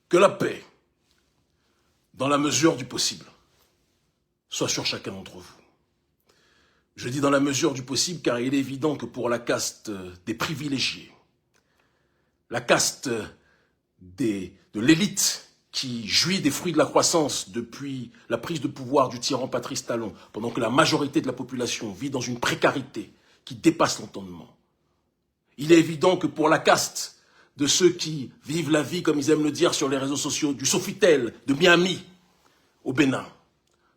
Que la paix, dans la mesure du possible, soit sur chacun d'entre vous. Je dis dans la mesure du possible car il est évident que pour la caste des privilégiés, la caste de l'élite qui jouit des fruits de la croissance depuis la prise de pouvoir du tyran Patrice Talon, pendant que la majorité de la population vit dans une précarité qui dépasse l'entendement. Il est évident que pour la caste de ceux qui vivent la vie, comme ils aiment le dire sur les réseaux sociaux, du Sofitel, de Miami, au Bénin,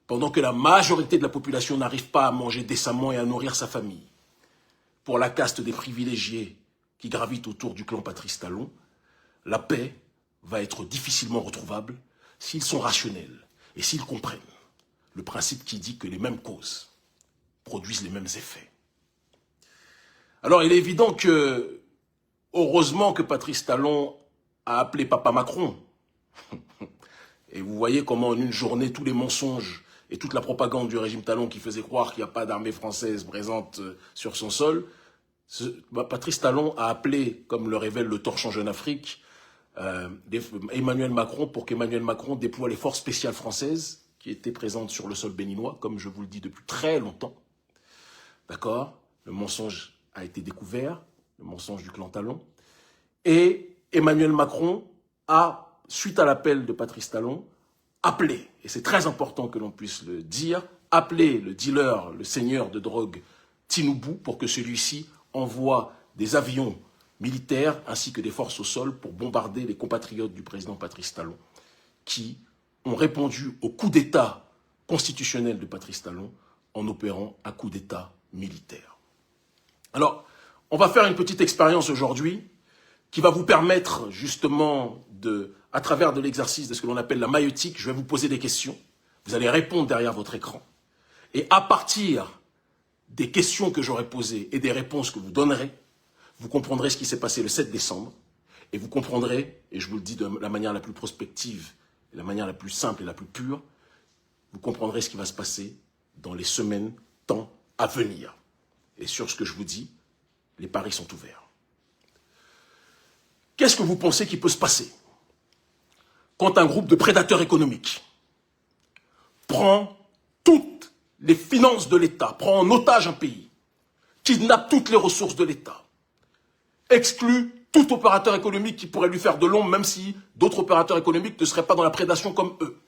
pendant que la majorité de la population n'arrive pas à manger décemment et à nourrir sa famille, pour la caste des privilégiés qui gravitent autour du clan Patrice Talon, la paix va être difficilement retrouvable s'ils sont rationnels et s'ils comprennent le principe qui dit que les mêmes causes produisent les mêmes effets. Alors il est évident que, heureusement que Patrice Talon a appelé Papa Macron. Et vous voyez comment en une journée, tous les mensonges et toute la propagande du régime Talon qui faisait croire qu'il n'y a pas d'armée française présente sur son sol, Patrice Talon a appelé, comme le révèle le Torchon Jeune Afrique, Emmanuel Macron pour qu'Emmanuel Macron déploie les forces spéciales françaises qui étaient présentes sur le sol béninois, comme je vous le dis depuis très longtemps. D'accord? Le mensonge a été découvert, le mensonge du clan Talon. Et Emmanuel Macron a, suite à l'appel de Patrice Talon, appelé, et c'est très important que l'on puisse le dire, appelé le dealer, le seigneur de drogue Tinubu pour que celui-ci envoie des avions militaires ainsi que des forces au sol pour bombarder les compatriotes du président Patrice Talon qui ont répondu au coup d'État constitutionnel de Patrice Talon en opérant un coup d'État militaire. Alors, on va faire une petite expérience aujourd'hui qui va vous permettre justement à travers de l'exercice de ce que l'on appelle la maïeutique, je vais vous poser des questions. Vous allez répondre derrière votre écran. Et à partir des questions que j'aurai posées et des réponses que vous donnerez, vous comprendrez ce qui s'est passé le 7 décembre. Et vous comprendrez, et je vous le dis de la manière la plus prospective, de la manière la plus simple et la plus pure, vous comprendrez ce qui va se passer dans les semaines, temps à venir. Et sur ce que je vous dis, les paris sont ouverts. Qu'est-ce que vous pensez qui peut se passer quand un groupe de prédateurs économiques prend toutes les finances de l'État, prend en otage un pays, kidnappe toutes les ressources de l'État, exclut tout opérateur économique qui pourrait lui faire de l'ombre, même si d'autres opérateurs économiques ne seraient pas dans la prédation comme eux,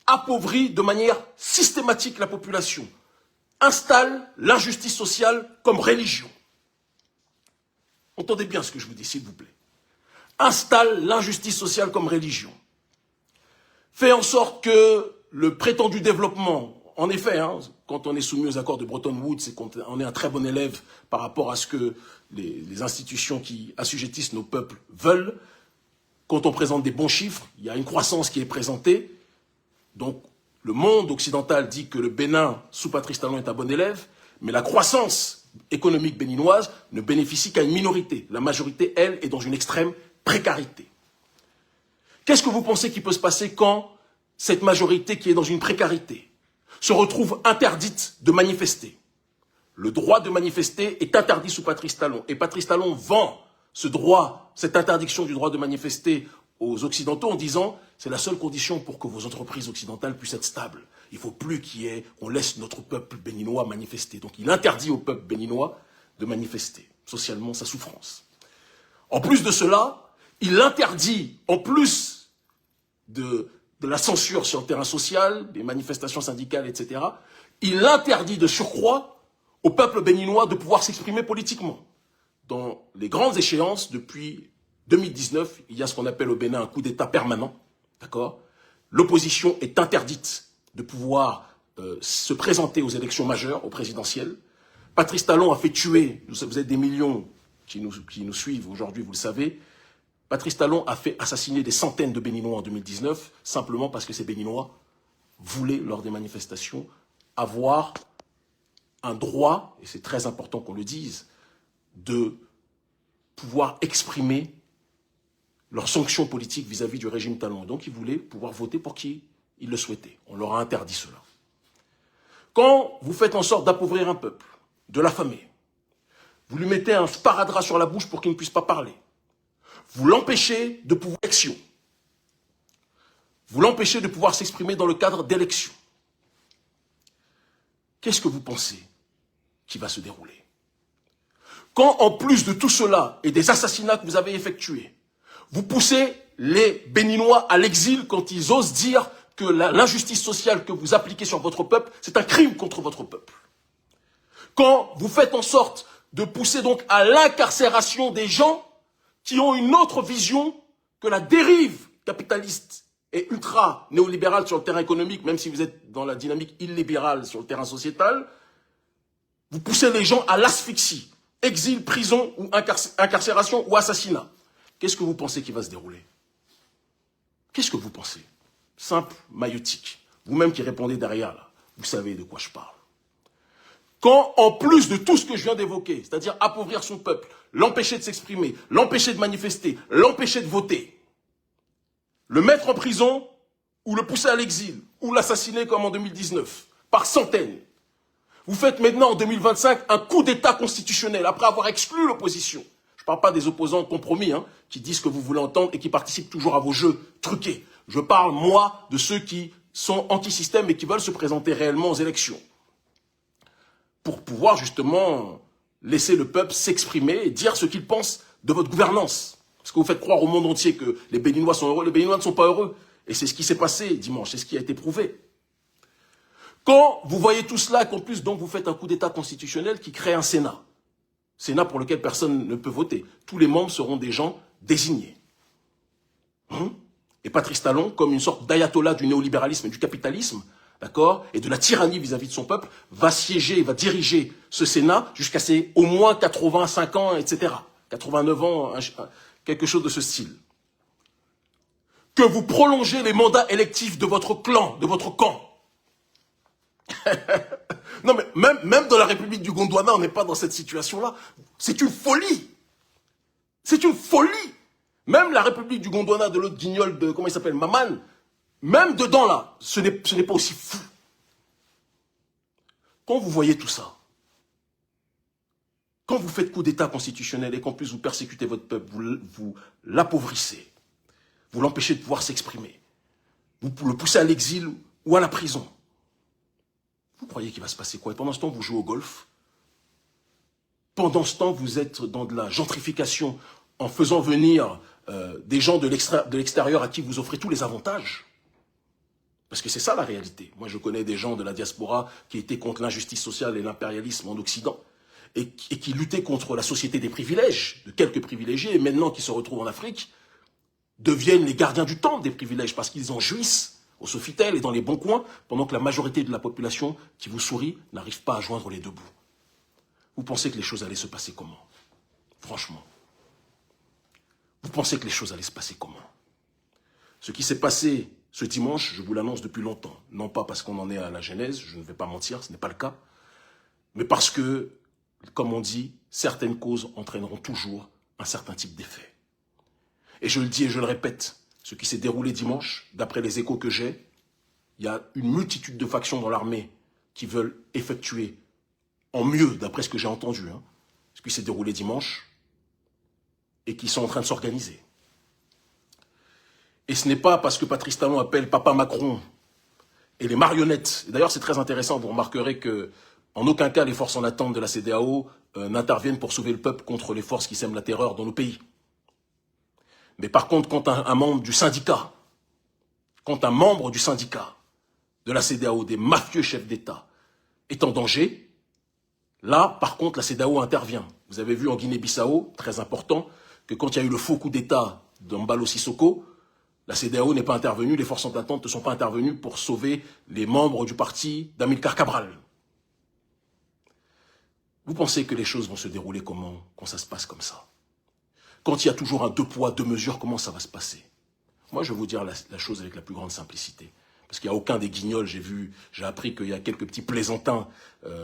appauvrit de manière systématique la population, installe l'injustice sociale comme religion. Entendez bien ce que je vous dis, s'il vous plaît. Installe l'injustice sociale comme religion. Fait en sorte que le prétendu développement, en effet, quand on est soumis aux accords de Bretton Woods, c'est qu'on est un très bon élève par rapport à ce que les institutions qui assujettissent nos peuples veulent. Quand on présente des bons chiffres, il y a une croissance qui est présentée. Donc, le monde occidental dit que le Bénin, sous Patrice Talon, est un bon élève, mais la croissance économique béninoise ne bénéficie qu'à une minorité. La majorité, elle, est dans une extrême précarité. Qu'est-ce que vous pensez qui peut se passer quand cette majorité qui est dans une précarité se retrouve interdite de manifester? Le droit de manifester est interdit sous Patrice Talon. Et Patrice Talon vend ce droit, cette interdiction du droit de manifester aux Occidentaux en disant « c'est la seule condition pour que vos entreprises occidentales puissent être stables. Il ne faut plus qu'on laisse notre peuple béninois manifester. » Donc il interdit au peuple béninois de manifester socialement sa souffrance. En plus de cela, il interdit, en plus de la censure sur le terrain social, des manifestations syndicales, etc., il interdit de surcroît au peuple béninois de pouvoir s'exprimer politiquement. Dans les grandes échéances, depuis 2019, il y a ce qu'on appelle au Bénin un coup d'État permanent, d'accord? L'opposition est interdite de pouvoir se présenter aux élections majeures, aux présidentielles. Patrice Talon a fait tuer, vous êtes des millions qui nous suivent aujourd'hui, vous le savez. Patrice Talon a fait assassiner des centaines de Béninois en 2019, simplement parce que ces Béninois voulaient, lors des manifestations, avoir un droit, et c'est très important qu'on le dise, de pouvoir exprimer leurs sanctions politiques vis-à-vis du régime Talon. Donc ils voulaient pouvoir voter pour qui ils le souhaitaient. On leur a interdit cela. Quand vous faites en sorte d'appauvrir un peuple, de l'affamer, vous lui mettez un sparadrap sur la bouche pour qu'il ne puisse pas parler, Vous l'empêchez de pouvoir élection. Vous l'empêchez de pouvoir s'exprimer dans le cadre d'élections. Qu'est-ce que vous pensez qui va se dérouler? Quand, en plus de tout cela et des assassinats que vous avez effectués, vous poussez les Béninois à l'exil quand ils osent dire que l'injustice sociale que vous appliquez sur votre peuple, c'est un crime contre votre peuple. Quand vous faites en sorte de pousser donc à l'incarcération des gens qui ont une autre vision que la dérive capitaliste et ultra-néolibérale sur le terrain économique, même si vous êtes dans la dynamique illibérale sur le terrain sociétal, vous poussez les gens à l'asphyxie, exil, prison, ou incarcération ou assassinat. Qu'est-ce que vous pensez qui va se dérouler? Qu'est-ce que vous pensez? Simple, maïotique. Vous-même qui répondez derrière, là, vous savez de quoi je parle. Quand, en plus de tout ce que je viens d'évoquer, c'est-à-dire appauvrir son peuple, l'empêcher de s'exprimer, l'empêcher de manifester, l'empêcher de voter, le mettre en prison, ou le pousser à l'exil, ou l'assassiner comme en 2019, par centaines, vous faites maintenant, en 2025, un coup d'État constitutionnel, après avoir exclu l'opposition. Je ne parle pas des opposants compromis, qui disent ce que vous voulez entendre et qui participent toujours à vos jeux truqués. Je parle, moi, de ceux qui sont anti-système et qui veulent se présenter réellement aux élections. Pour pouvoir, justement, laisser le peuple s'exprimer et dire ce qu'il pense de votre gouvernance. Parce que vous faites croire au monde entier que les Béninois sont heureux. Les Béninois ne sont pas heureux. Et c'est ce qui s'est passé dimanche, c'est ce qui a été prouvé. Quand vous voyez tout cela, qu'en plus, donc, vous faites un coup d'État constitutionnel qui crée un Sénat. Sénat pour lequel personne ne peut voter. Tous les membres seront des gens désignés. Et Patrice Talon, comme une sorte d'ayatollah du néolibéralisme et du capitalisme, d'accord, et de la tyrannie vis-à-vis de son peuple, va siéger, va diriger ce Sénat jusqu'à ses au moins 85 ans, etc. 89 ans, quelque chose de ce style. Que vous prolongez les mandats électifs de votre clan, de votre camp. Non mais même dans la République du Gondwana, on n'est pas dans cette situation-là. C'est une folie. C'est une folie. Même la République du Gondwana de l'autre guignol de, comment il s'appelle, Maman, même dedans là, ce n'est pas aussi fou. Quand vous voyez tout ça, quand vous faites coup d'État constitutionnel et qu'en plus vous persécutez votre peuple, vous l'appauvrissez, vous l'empêchez de pouvoir s'exprimer, vous le poussez à l'exil ou à la prison, vous croyez qu'il va se passer quoi? Et pendant ce temps, vous jouez au golf. Pendant ce temps, vous êtes dans de la gentrification en faisant venir des gens de l'extérieur à qui vous offrez tous les avantages. Parce que c'est ça la réalité. Moi, je connais des gens de la diaspora qui étaient contre l'injustice sociale et l'impérialisme en Occident et qui luttaient contre la société des privilèges, de quelques privilégiés, et maintenant qui se retrouvent en Afrique, deviennent les gardiens du temple des privilèges parce qu'ils en jouissent au Sofitel et dans les bons coins, pendant que la majorité de la population qui vous sourit n'arrive pas à joindre les deux bouts. Vous pensez que les choses allaient se passer comment? Franchement. Vous pensez que les choses allaient se passer comment? Ce qui s'est passé ce dimanche, je vous l'annonce depuis longtemps. Non pas parce qu'on en est à la genèse, je ne vais pas mentir, ce n'est pas le cas. Mais parce que, comme on dit, certaines causes entraîneront toujours un certain type d'effet. Et je le dis et je le répète, ce qui s'est déroulé dimanche, d'après les échos que j'ai, il y a une multitude de factions dans l'armée qui veulent effectuer en mieux, d'après ce que j'ai entendu, ce qui s'est déroulé dimanche, et qui sont en train de s'organiser. Et ce n'est pas parce que Patrice Talon appelle Papa Macron et les marionnettes. D'ailleurs, c'est très intéressant, vous remarquerez que en aucun cas les forces en attente de la CEDEAO n'interviennent pour sauver le peuple contre les forces qui sèment la terreur dans nos pays. Mais par contre, quand un membre du syndicat, de la CEDEAO, des mafieux chefs d'État, est en danger, là, par contre, la CEDEAO intervient. Vous avez vu en Guinée-Bissau, très important, que quand il y a eu le faux coup d'État d'Embalo Sissoko, la CEDEAO n'est pas intervenue, les forces en attente ne sont pas intervenues pour sauver les membres du parti d'Amilcar Cabral. Vous pensez que les choses vont se dérouler comment quand ça se passe comme ça? Quand il y a toujours un 2 poids, 2 mesures, comment ça va se passer? Moi, je vais vous dire la chose avec la plus grande simplicité. Parce qu'il n'y a aucun des guignols, j'ai appris qu'il y a quelques petits plaisantins,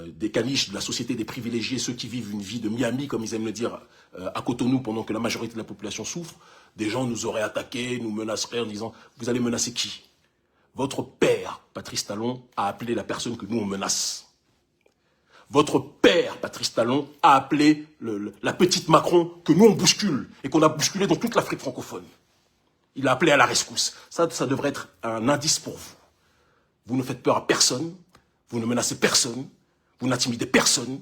des caniches de la société des privilégiés, ceux qui vivent une vie de Miami, comme ils aiment le dire, à Cotonou, pendant que la majorité de la population souffre. Des gens nous auraient attaqués, nous menaceraient en disant « Vous allez menacer qui ?» Votre père, Patrice Talon, a appelé la personne que nous on menace. Votre père, Patrice Talon, a appelé la petite Macron que nous on bouscule et qu'on a bousculé dans toute l'Afrique francophone. Il a appelé à la rescousse. Ça devrait être un indice pour vous. Vous ne faites peur à personne, vous ne menacez personne, vous n'intimidez personne.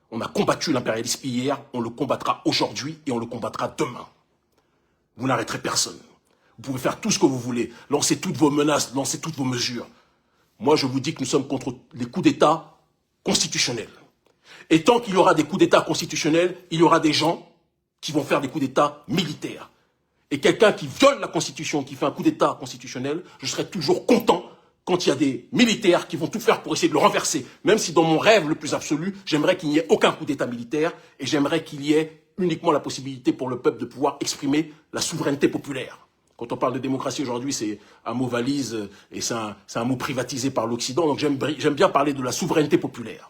On a combattu l'impérialisme hier, on le combattra aujourd'hui et on le combattra demain. Vous n'arrêterez personne. Vous pouvez faire tout ce que vous voulez, lancer toutes vos menaces, lancer toutes vos mesures. Moi, je vous dis que nous sommes contre les coups d'État constitutionnels. Et tant qu'il y aura des coups d'État constitutionnels, il y aura des gens qui vont faire des coups d'État militaires. Et quelqu'un qui viole la Constitution, qui fait un coup d'État constitutionnel, je serai toujours content quand il y a des militaires qui vont tout faire pour essayer de le renverser. Même si dans mon rêve le plus absolu, j'aimerais qu'il n'y ait aucun coup d'État militaire et j'aimerais qu'il y ait uniquement la possibilité pour le peuple de pouvoir exprimer la souveraineté populaire. Quand on parle de démocratie aujourd'hui, c'est un mot valise et c'est un mot privatisé par l'Occident. Donc j'aime bien parler de la souveraineté populaire.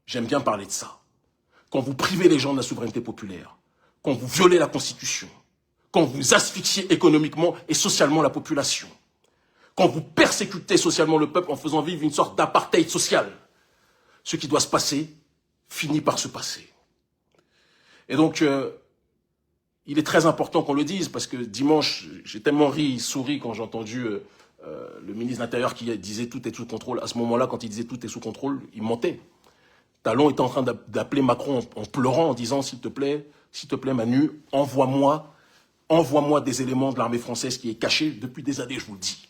J'aime bien parler de ça. Quand vous privez les gens de la souveraineté populaire, quand vous violez la Constitution, quand vous asphyxiez économiquement et socialement la population, quand vous persécutez socialement le peuple en faisant vivre une sorte d'apartheid social, ce qui doit se passer finit par se passer. Et donc, il est très important qu'on le dise, parce que dimanche, j'ai tellement souri quand j'ai entendu le ministre de l'Intérieur qui disait tout est sous contrôle. À ce moment-là, quand il disait tout est sous contrôle, il mentait. Talon était en train d'appeler Macron en pleurant, en disant s'il te plaît Manu, envoie-moi des éléments de l'armée française qui est cachée depuis des années, je vous le dis.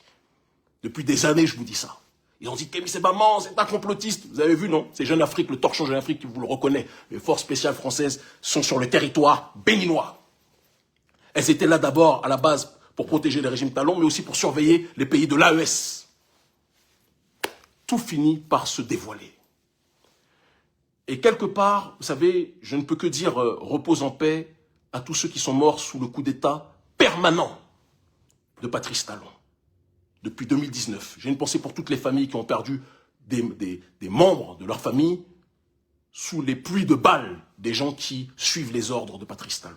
Depuis des années, je vous dis ça. Ils ont dit Kémy Sébaman, c'est un complotiste. Vous avez vu, non? C'est Jeune Afrique, le torchon Jeune Afrique qui vous le reconnaît. Les forces spéciales françaises sont sur le territoire béninois. Elles étaient là d'abord, à la base, pour protéger les régimes Talon, mais aussi pour surveiller les pays de l'AES. Tout finit par se dévoiler. Et quelque part, vous savez, je ne peux que dire repose en paix à tous ceux qui sont morts sous le coup d'État permanent de Patrice Talon. Depuis 2019. J'ai une pensée pour toutes les familles qui ont perdu des membres de leur famille sous les pluies de balles des gens qui suivent les ordres de Patrice Talon.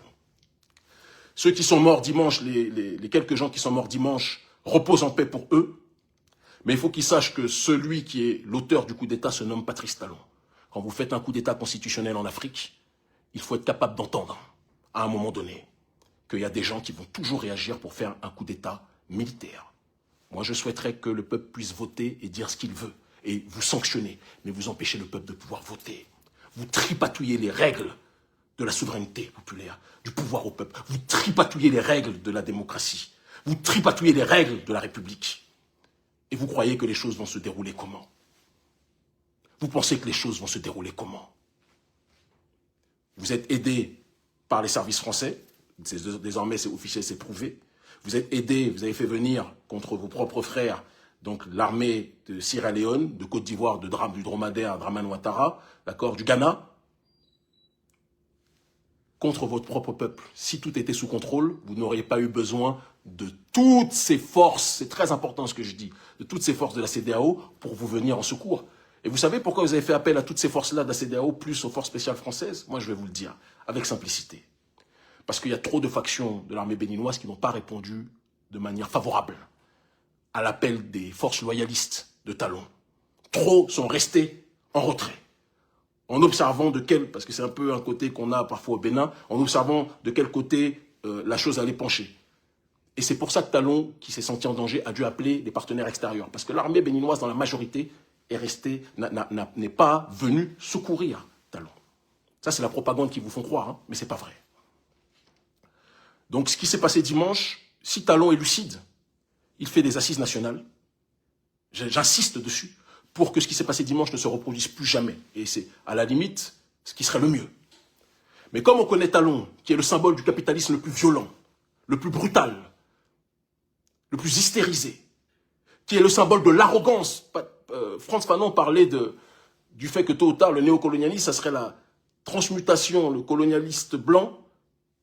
Ceux qui sont morts dimanche, les quelques gens qui sont morts dimanche, reposent en paix pour eux. Mais il faut qu'ils sachent que celui qui est l'auteur du coup d'État se nomme Patrice Talon. Quand vous faites un coup d'État constitutionnel en Afrique, il faut être capable d'entendre, à un moment donné, qu'il y a des gens qui vont toujours réagir pour faire un coup d'État militaire. Moi, je souhaiterais que le peuple puisse voter et dire ce qu'il veut, et vous sanctionner, mais vous empêchez le peuple de pouvoir voter. Vous tripatouillez les règles de la souveraineté populaire, du pouvoir au peuple. Vous tripatouillez les règles de la démocratie. Vous tripatouillez les règles de la République. Et vous croyez que les choses vont se dérouler comment? Vous pensez que les choses vont se dérouler comment? Vous êtes aidé par les services français, désormais c'est officiel, c'est prouvé. Vous êtes aidé, vous avez fait venir contre vos propres frères, donc l'armée de Sierra Leone, de Côte d'Ivoire, du dromadaire Dramane Ouattara, d'accord, du Ghana, contre votre propre peuple. Si tout était sous contrôle, vous n'auriez pas eu besoin de toutes ces forces, c'est très important ce que je dis, de toutes ces forces de la CEDEAO pour vous venir en secours. Et vous savez pourquoi vous avez fait appel à toutes ces forces-là de la CEDEAO, plus aux forces spéciales françaises? Moi, je vais vous le dire, avec simplicité. Parce qu'il y a trop de factions de l'armée béninoise qui n'ont pas répondu de manière favorable à l'appel des forces loyalistes de Talon. Trop sont restés en retrait, en observant de quel, parce que c'est un peu un côté qu'on a parfois au Bénin, en observant de quel côté la chose allait pencher. Et c'est pour ça que Talon, qui s'est senti en danger, a dû appeler les partenaires extérieurs. Parce que l'armée béninoise, dans la majorité, est restée, n'est pas venue secourir Talon. Ça, c'est la propagande qu'ils vous font croire, hein, mais c'est pas vrai. Donc, ce qui s'est passé dimanche, si Talon est lucide, il fait des assises nationales. J'insiste dessus, pour que ce qui s'est passé dimanche ne se reproduise plus jamais. Et c'est, à la limite, ce qui serait le mieux. Mais comme on connaît Talon, qui est le symbole du capitalisme le plus violent, le plus brutal, le plus hystérisé, qui est le symbole de l'arrogance. Frantz Fanon parlait du fait que tôt ou tard, le néocolonialisme, ça serait la transmutation, le colonialiste blanc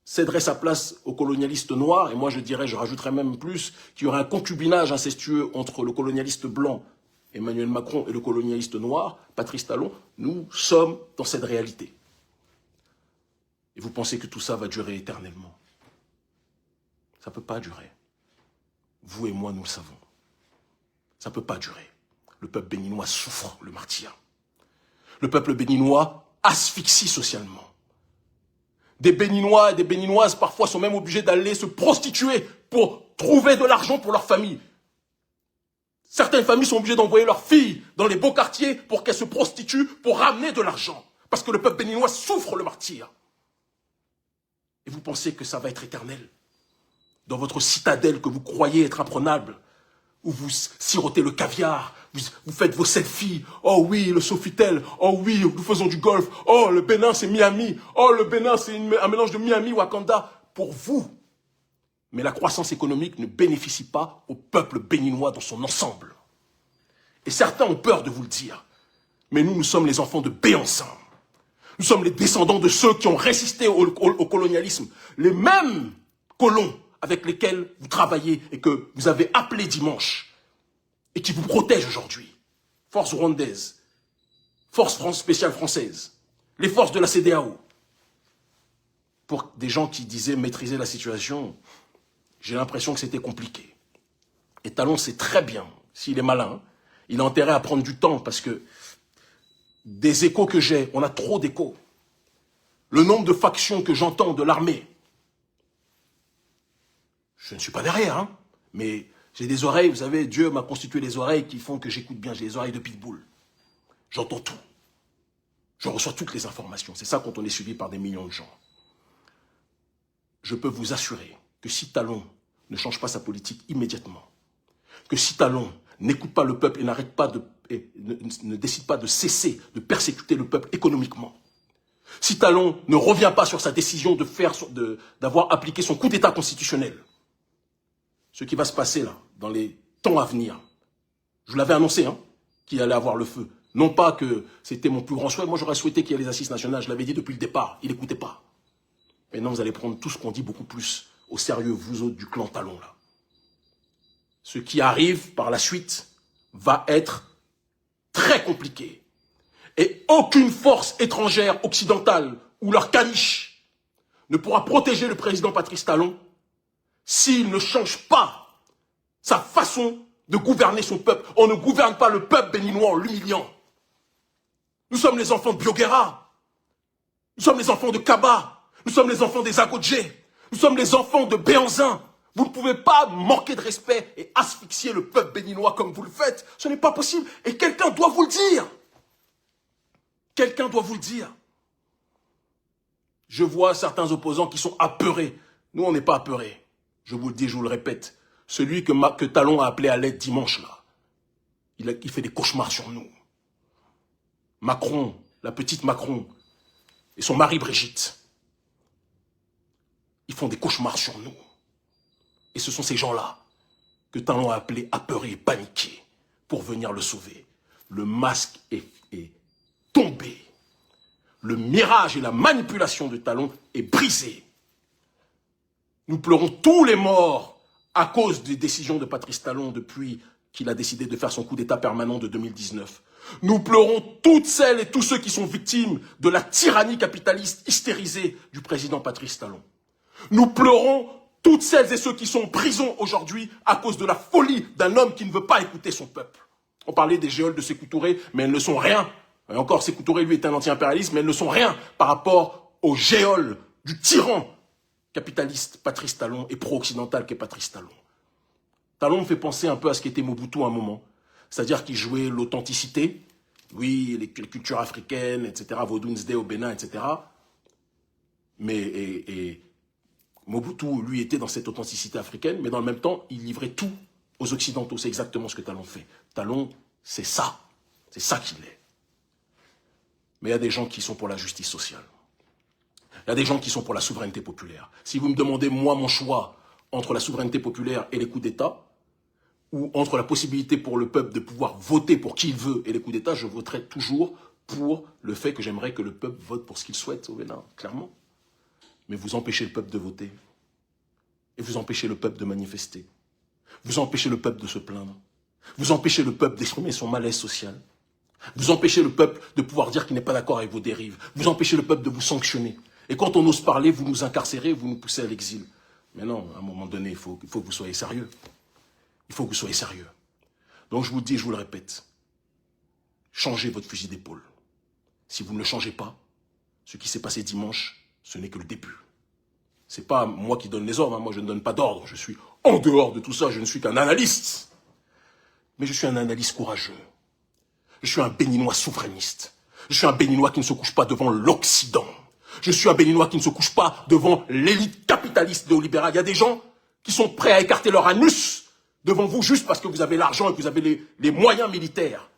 céderait sa place au colonialiste noir, et moi je dirais, je rajouterais même plus, qu'il y aurait un concubinage incestueux entre le colonialiste blanc, Emmanuel Macron, et le colonialiste noir, Patrice Talon. Nous sommes dans cette réalité. Et vous pensez que tout ça va durer éternellement? Ça ne peut pas durer. Vous et moi, nous le savons. Ça ne peut pas durer. Le peuple béninois souffre le martyre. Le peuple béninois asphyxie socialement. Des Béninois et des Béninoises parfois sont même obligés d'aller se prostituer pour trouver de l'argent pour leur famille. Certaines familles sont obligées d'envoyer leurs filles dans les beaux quartiers pour qu'elles se prostituent pour ramener de l'argent. Parce que le peuple béninois souffre le martyre. Et vous pensez que ça va être éternel? Dans votre citadelle que vous croyez être imprenable, où vous sirotez le caviar, vous faites vos selfies. Oh oui, le Sofitel. Oh oui, nous faisons du golf. Oh, le Bénin, c'est Miami. Oh, le Bénin, c'est un mélange de Miami, Wakanda. Pour vous. Mais la croissance économique ne bénéficie pas au peuple béninois dans son ensemble. Et certains ont peur de vous le dire. Mais nous sommes les enfants de Béhanzin. Nous sommes les descendants de ceux qui ont résisté au colonialisme. Les mêmes colons avec lesquels vous travaillez et que vous avez appelé dimanche et qui vous protègent aujourd'hui. Force rwandaise, force spéciale française, les forces de la CEDEAO. Pour des gens qui disaient maîtriser la situation, j'ai l'impression que c'était compliqué. Et Talon sait très bien, s'il est malin, il a intérêt à prendre du temps parce que des échos que j'ai, on a trop d'échos. Le nombre de factions que j'entends de l'armée, je ne suis pas derrière, hein, mais j'ai des oreilles, vous savez, Dieu m'a constitué des oreilles qui font que j'écoute bien, j'ai des oreilles de pitbull. J'entends tout. Je reçois toutes les informations. C'est ça quand on est suivi par des millions de gens. Je peux vous assurer que si Talon ne change pas sa politique immédiatement, que si Talon n'écoute pas le peuple et n'arrête pas ne décide pas de cesser de persécuter le peuple économiquement, si Talon ne revient pas sur sa décision d'avoir appliqué son coup d'État constitutionnel, ce qui va se passer là, dans les temps à venir, je vous l'avais annoncé, hein, qu'il allait avoir le feu. Non pas que c'était mon plus grand souhait, moi j'aurais souhaité qu'il y ait les assises nationales, je l'avais dit depuis le départ, il n'écoutait pas. Maintenant vous allez prendre tout ce qu'on dit beaucoup plus au sérieux, vous autres du clan Talon là. Ce qui arrive par la suite va être très compliqué. Et aucune force étrangère occidentale ou leur caniche ne pourra protéger le président Patrice Talon s'il ne change pas sa façon de gouverner son peuple. On ne gouverne pas le peuple béninois en l'humiliant. Nous sommes les enfants de Bioguera. Nous sommes les enfants de Kaba. Nous sommes les enfants des Agodjé. Nous sommes les enfants de Béhanzin. Vous ne pouvez pas manquer de respect et asphyxier le peuple béninois comme vous le faites. Ce n'est pas possible. Et quelqu'un doit vous le dire. Quelqu'un doit vous le dire. Je vois certains opposants qui sont apeurés. Nous, on n'est pas apeurés. Je vous le dis, je vous le répète. Celui que Talon a appelé à l'aide dimanche, là, il fait des cauchemars sur nous. Macron, la petite Macron, et son mari Brigitte, ils font des cauchemars sur nous. Et ce sont ces gens-là que Talon a appelés apeurés et paniqués pour venir le sauver. Le masque est tombé. Le mirage et la manipulation de Talon est brisé. Nous pleurons tous les morts à cause des décisions de Patrice Talon depuis qu'il a décidé de faire son coup d'État permanent de 2019. Nous pleurons toutes celles et tous ceux qui sont victimes de la tyrannie capitaliste hystérisée du président Patrice Talon. Nous pleurons toutes celles et ceux qui sont en prison aujourd'hui à cause de la folie d'un homme qui ne veut pas écouter son peuple. On parlait des géoles de Sékou Touré, mais elles ne sont rien. Et encore, Sékou Touré, lui, est un anti-impérialiste, mais elles ne sont rien par rapport aux géoles du tyran capitaliste Patrice Talon et pro-occidental qu'est Patrice Talon. Talon me fait penser un peu à ce qu'était Mobutu à un moment. C'est-à-dire qu'il jouait l'authenticité, oui, les cultures africaines, etc., Vodouns Day au Bénin, etc. Mais Mobutu, lui, était dans cette authenticité africaine, mais dans le même temps, il livrait tout aux Occidentaux. C'est exactement ce que Talon fait. Talon, c'est ça. C'est ça qu'il est. Mais il y a des gens qui sont pour la justice sociale. Il y a des gens qui sont pour la souveraineté populaire. Si vous me demandez, moi, mon choix entre la souveraineté populaire et les coups d'État, ou entre la possibilité pour le peuple de pouvoir voter pour qui il veut et les coups d'État, je voterai toujours pour le fait que j'aimerais que le peuple vote pour ce qu'il souhaite au Bénin, clairement. Mais vous empêchez le peuple de voter. Et vous empêchez le peuple de manifester. Vous empêchez le peuple de se plaindre. Vous empêchez le peuple d'exprimer son malaise social. Vous empêchez le peuple de pouvoir dire qu'il n'est pas d'accord avec vos dérives. Vous empêchez le peuple de vous sanctionner. Et quand on ose parler, vous nous incarcérez, vous nous poussez à l'exil. Mais non, à un moment donné, il faut que vous soyez sérieux. Il faut que vous soyez sérieux. Donc je vous le dis, je vous le répète. Changez votre fusil d'épaule. Si vous ne le changez pas, ce qui s'est passé dimanche, ce n'est que le début. C'est pas moi qui donne les ordres, hein. Moi je ne donne pas d'ordre, je suis en dehors de tout ça, je ne suis qu'un analyste. Mais je suis un analyste courageux. Je suis un Béninois souverainiste. Je suis un Béninois qui ne se couche pas devant l'Occident. Je suis un Béninois qui ne se couche pas devant l'élite capitaliste néolibérale. Il y a des gens qui sont prêts à écarter leur anus devant vous juste parce que vous avez l'argent et que vous avez les moyens militaires.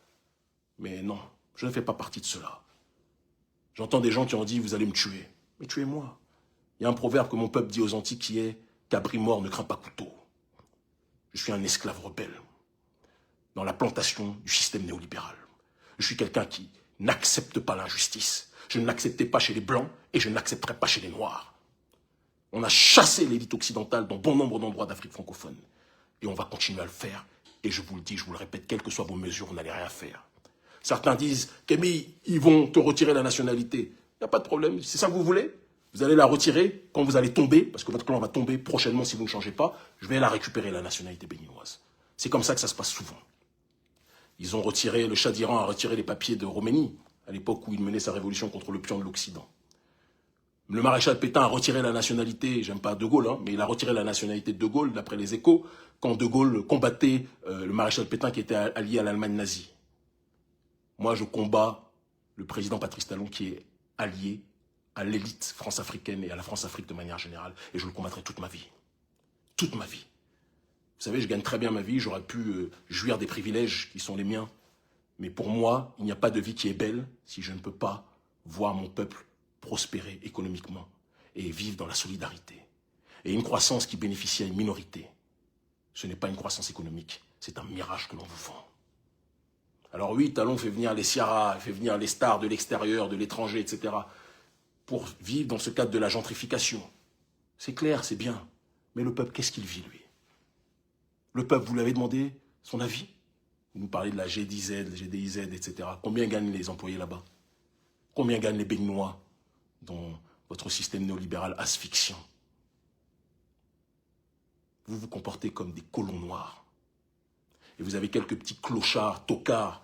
Mais non, je ne fais pas partie de cela. J'entends des gens qui ont dit « vous allez me tuer ». Mais tuez-moi. Il y a un proverbe que mon peuple dit aux Antilles qui est « cabri mort ne craint pas couteau ». Je suis un esclave rebelle dans la plantation du système néolibéral. Je suis quelqu'un qui n'accepte pas l'injustice. Je ne l'acceptais pas chez les Blancs et je ne l'accepterai pas chez les Noirs. On a chassé l'élite occidentale dans bon nombre d'endroits d'Afrique francophone. Et on va continuer à le faire. Et je vous le dis, je vous le répète, quelles que soient vos mesures, vous n'allez rien faire. Certains disent, Kémy, ils vont te retirer la nationalité. Il n'y a pas de problème, c'est ça que vous voulez? Vous allez la retirer quand vous allez tomber, parce que votre clan va tomber prochainement si vous ne changez pas. Je vais la récupérer, la nationalité béninoise. C'est comme ça que ça se passe souvent. Ils ont retiré, le Shah d'Iran a retiré les papiers de Roménie, à l'époque où il menait sa révolution contre le pion de l'Occident. Le maréchal Pétain a retiré la nationalité, j'aime pas De Gaulle, hein, mais il a retiré la nationalité de De Gaulle, d'après les Échos, quand De Gaulle combattait le maréchal Pétain qui était allié à l'Allemagne nazie. Moi, je combats le président Patrice Talon qui est allié à l'élite France-africaine et à la France-Afrique de manière générale, et je le combattrai toute ma vie. Toute ma vie. Vous savez, je gagne très bien ma vie, j'aurais pu jouir des privilèges qui sont les miens. Mais pour moi, il n'y a pas de vie qui est belle si je ne peux pas voir mon peuple prospérer économiquement et vivre dans la solidarité. Et une croissance qui bénéficie à une minorité, ce n'est pas une croissance économique, c'est un mirage que l'on vous vend. Alors oui, Talon fait venir les Ciara, fait venir les stars de l'extérieur, de l'étranger, etc. pour vivre dans ce cadre de la gentrification. C'est clair, c'est bien. Mais le peuple, qu'est-ce qu'il vit, lui? Le peuple, vous lui avez demandé son avis? Vous nous parlez de la GDIZ, GDIZ, etc. Combien gagnent les employés là-bas? Combien gagnent les Béninois dans votre système néolibéral asphyxiant? Vous vous comportez comme des colons noirs. Et vous avez quelques petits clochards, tocards,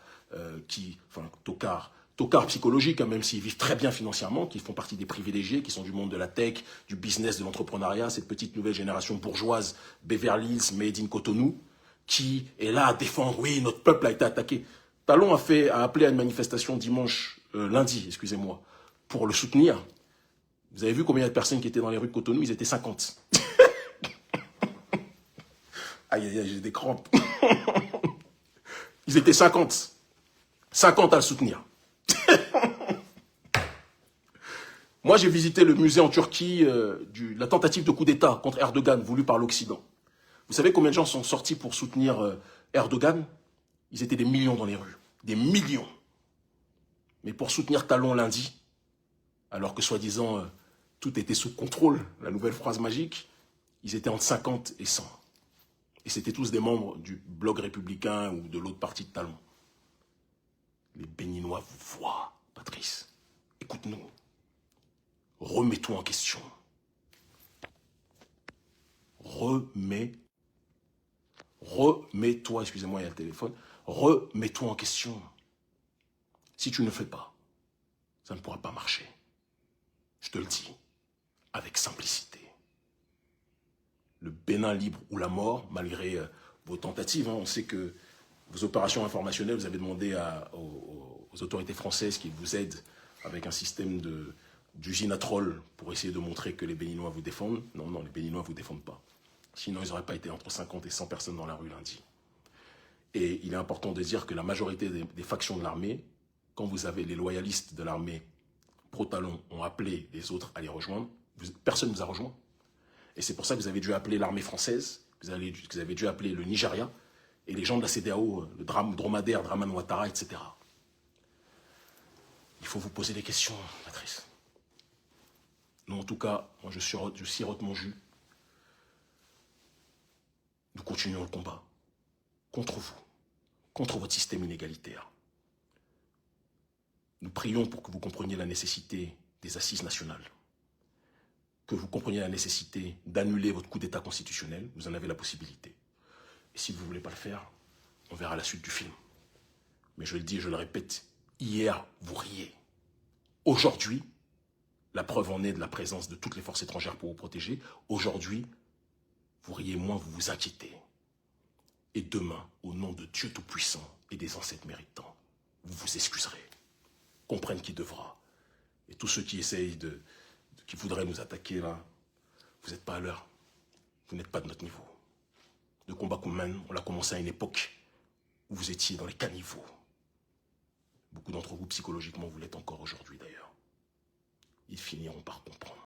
tocards psychologiques, hein, même s'ils vivent très bien financièrement, qui font partie des privilégiés, qui sont du monde de la tech, du business, de l'entrepreneuriat, cette petite nouvelle génération bourgeoise, Beverly Hills, Made in Cotonou, qui est là à défendre, oui, notre peuple a été attaqué. Talon a appelé à une manifestation lundi, excusez-moi, pour le soutenir. Vous avez vu combien de personnes qui étaient dans les rues de Cotonou? Ils étaient 50. Aïe, aïe, aïe, j'ai des crampes. Ils étaient 50. 50 à le soutenir. Moi, j'ai visité le musée en Turquie de la tentative de coup d'État contre Erdogan voulu par l'Occident. Vous savez combien de gens sont sortis pour soutenir Erdogan? Ils étaient des millions dans les rues. Des millions. Mais pour soutenir Talon lundi, alors que soi-disant tout était sous contrôle, la nouvelle phrase magique, ils étaient entre 50 et 100. Et c'était tous des membres du bloc républicain ou de l'autre parti de Talon. Les Béninois vous voient, Patrice. Écoute-nous. Remets-toi en question. Remets-toi, excusez-moi, il y a le téléphone. Remets-toi en question. Si tu ne le fais pas, ça ne pourra pas marcher. Je te le dis, avec simplicité. Le Bénin libre ou la mort, malgré vos tentatives. Hein, on sait que vos opérations informationnelles, vous avez demandé aux autorités françaises qui vous aident avec un système d'usine à trolls pour essayer de montrer que les Béninois vous défendent. Non, non, les Béninois ne vous défendent pas. Sinon, ils n'auraient pas été entre 50 et 100 personnes dans la rue lundi. Et il est important de dire que la majorité des factions de l'armée, quand vous avez les loyalistes de l'armée pro-Talon ont appelé les autres à les rejoindre, personne ne vous a rejoint. Et c'est pour ça que vous avez dû appeler l'armée française, vous avez dû appeler le Nigeria, et les gens de la CEDEAO, le dromadaire, Draman Ouattara, etc. Il faut vous poser des questions, Patrice. Nous, en tout cas, moi, je sirote mon jus. Nous continuons le combat. Contre vous. Contre votre système inégalitaire. Nous prions pour que vous compreniez la nécessité des assises nationales. Que vous compreniez la nécessité d'annuler votre coup d'État constitutionnel. Vous en avez la possibilité. Et si vous ne voulez pas le faire, on verra la suite du film. Mais je le dis et je le répète, hier, vous riez. Aujourd'hui, la preuve en est de la présence de toutes les forces étrangères pour vous protéger. Aujourd'hui, vous riez moins, vous vous inquiétez. Et demain, au nom de Dieu Tout-Puissant et des ancêtres méritants, vous vous excuserez. Comprenne qui devra. Et tous ceux qui essayent qui voudraient nous attaquer là, vous n'êtes pas à l'heure. Vous n'êtes pas de notre niveau. Le combat qu'on mène, on l'a commencé à une époque où vous étiez dans les caniveaux. Beaucoup d'entre vous, psychologiquement, vous l'êtes encore aujourd'hui d'ailleurs. Ils finiront par comprendre.